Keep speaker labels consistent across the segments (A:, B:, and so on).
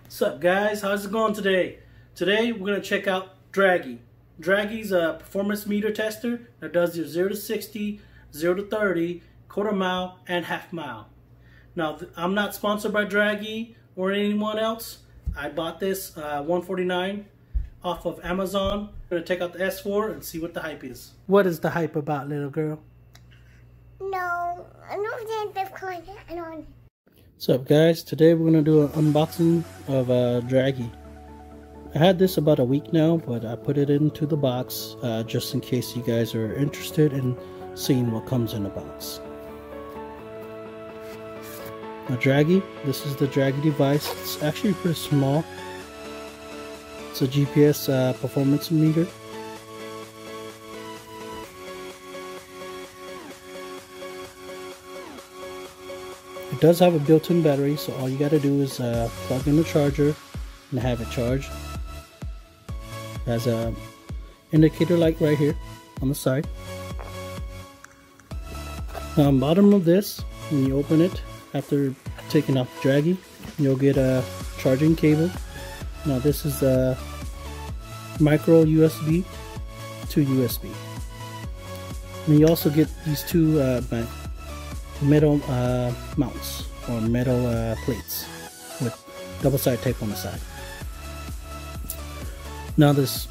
A: What's up, guys? How's it going today? Today we're going to check out Dragy. Dragy's a performance meter tester that does your 0 to 60, 0 to 30, quarter mile, and half mile. Now, I'm not sponsored by Dragy or anyone else. I bought this $149 off of Amazon. I'm going to take out the S4 and see what the hype is. What is the hype about, little girl?
B: No, I don't think I don't.
A: What's up, guys? Today we're going to do an unboxing of Dragy. I had this about a week now, but I put it into the box just in case you guys are interested in seeing what comes in the box. Now, Dragy, this is the Dragy device. It's actually pretty small. It's a GPS performance meter. It does have a built-in battery, so all you got to do is plug in the charger and have it charged. It has a indicator light right here on the side. Bottom of this, when you open it after taking off Dragy, you'll get a charging cable. Now this is a micro USB to USB. And you also get these two metal mounts or metal plates with double-sided tape on the side. Now this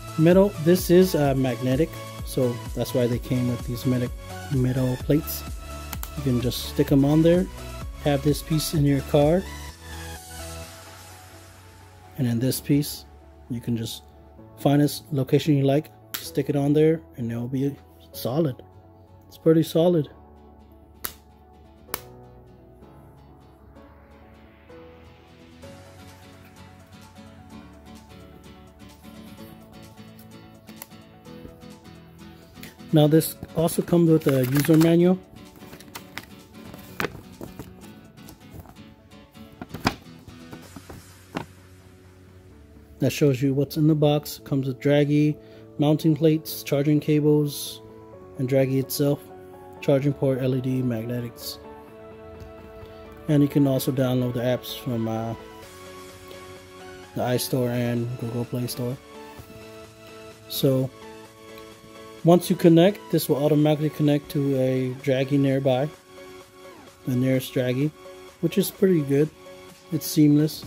A: is magnetic, so that's why they came with these metal plates. You can just stick them on there, have this piece in your car, and then this piece you can just find this location you like, stick it on there, and it'll be solid. It's pretty solid. Now this also comes with a user manual. That shows you what's in the box. It comes with Dragy, mounting plates, charging cables, and Dragy itself, charging port, LED, magnetics. And you can also download the apps from the iStore and Google Play Store. So once you connect, this will automatically connect to a Dragy nearby, the nearest Dragy, which is pretty good. It's seamless.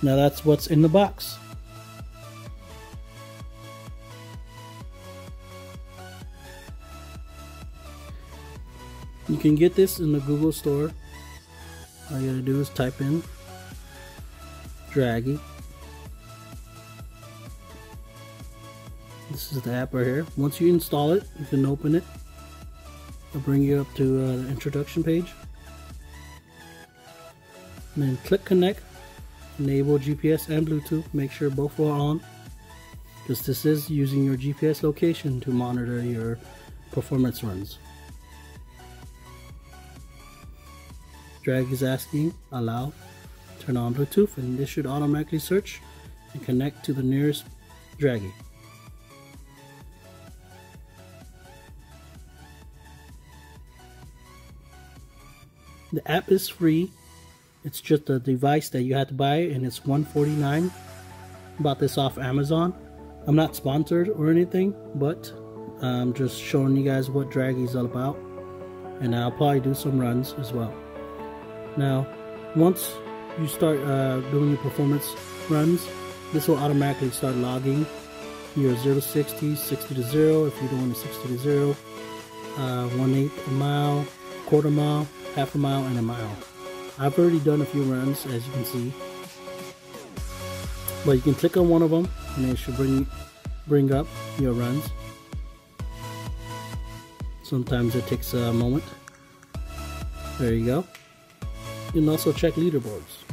A: Now that's what's in the box. You can get this in the Google Store. All you gotta do is type in Dragy. This is the app right here. Once you install it, you can open it. It'll bring you up to the introduction page. And then click connect. Enable GPS and Bluetooth. Make sure both are on, because this is using your GPS location to monitor your performance runs. Dragy is asking allow, turn on Bluetooth, and this should automatically search and connect to the nearest Dragy. The app is free. It's just a device that you have to buy, and it's $149. Bought this off Amazon. I'm not sponsored or anything, but I'm just showing you guys what Dragy is all about, and I'll probably do some runs as well. Now, once you start doing your performance runs, this will automatically start logging your 0 to 60, 60 to 0 if you're doing a 60 to 0, 1/8 a mile, quarter mile, half a mile, and a mile. I've already done a few runs, as you can see, but you can click on one of them and it should bring up your runs. Sometimes it takes a moment. There you go. You can also check leaderboards.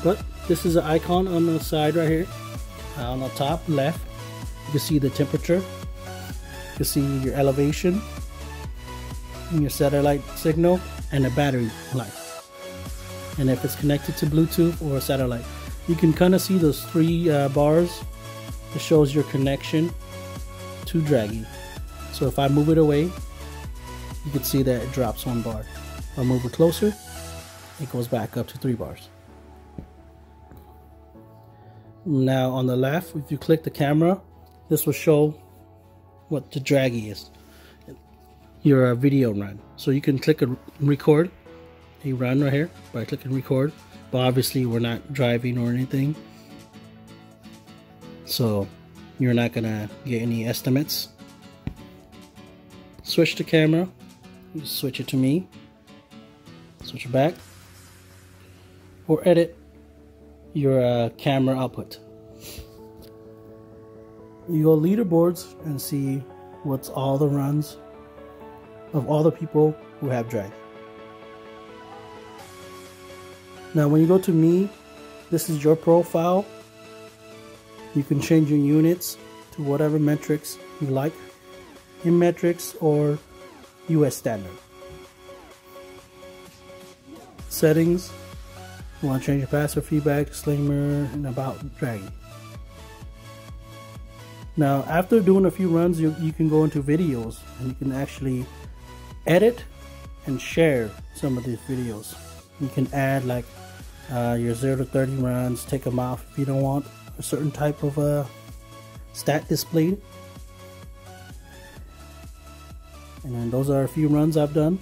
A: But this is an icon on the side right here, on the top left. You can see the temperature. You can see your elevation, your satellite signal, and the battery life. And if it's connected to Bluetooth or satellite, you can kind of see those three bars. It shows your connection to Dragy. So if I move it away, you can see that it drops 1 bar. If I move it closer, it goes back up to 3 bars. Now on the left, if you click the camera, this will show what the Dragy is. Your video run. So you can click and record a run right here by clicking record, but obviously we're not driving or anything, so you're not gonna get any estimates. Switch the camera, you switch it to me, switch it back, or edit your camera output. You go leaderboards and see what's all the runs of all the people who have Dragy. Now when you go to me, this is your profile. You can change your units to whatever metrics you like, in metrics or US standard. Settings, you want to change your password, feedback, disclaimer, and about Dragy. Now after doing a few runs, you can go into videos and you can actually edit and share some of these videos. You can add like your 0 to 30 runs, take them off if you don't want a certain type of stat displayed. And then those are a few runs I've done.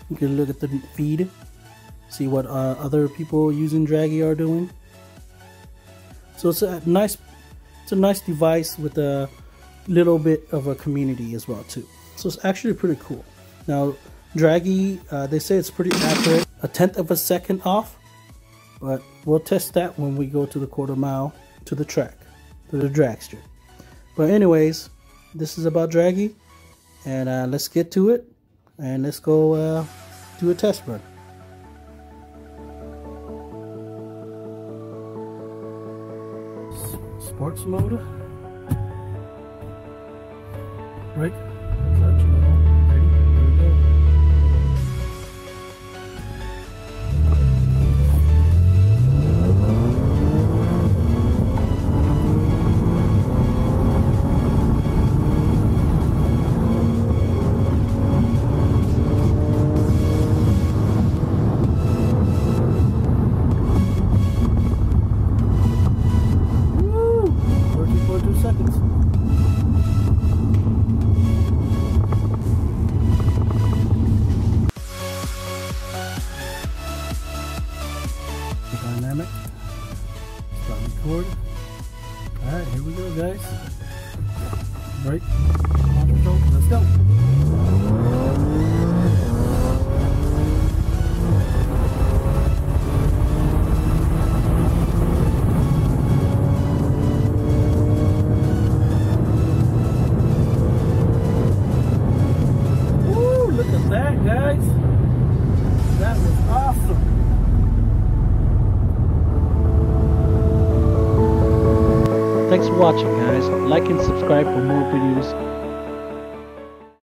A: You can look at the feed, see what other people using Dragy are doing. So it's a nice device with a little bit of a community as well too. So it's actually pretty cool. Now Dragy, they say it's pretty accurate, 1/10 of a second off, but we'll test that when we go to the quarter mile to the track, to the dragster. But anyways, this is about Dragy, and let's get to it, and let's go do a test run. Sports mode. Right. Ready? Here we go. Woo! 13.2 seconds. Dynamic. Start record. Alright, here we go, guys. Right. Let's go. Woo, look at that, guys. That was awesome. Thanks for watching, guys. Like and subscribe for more videos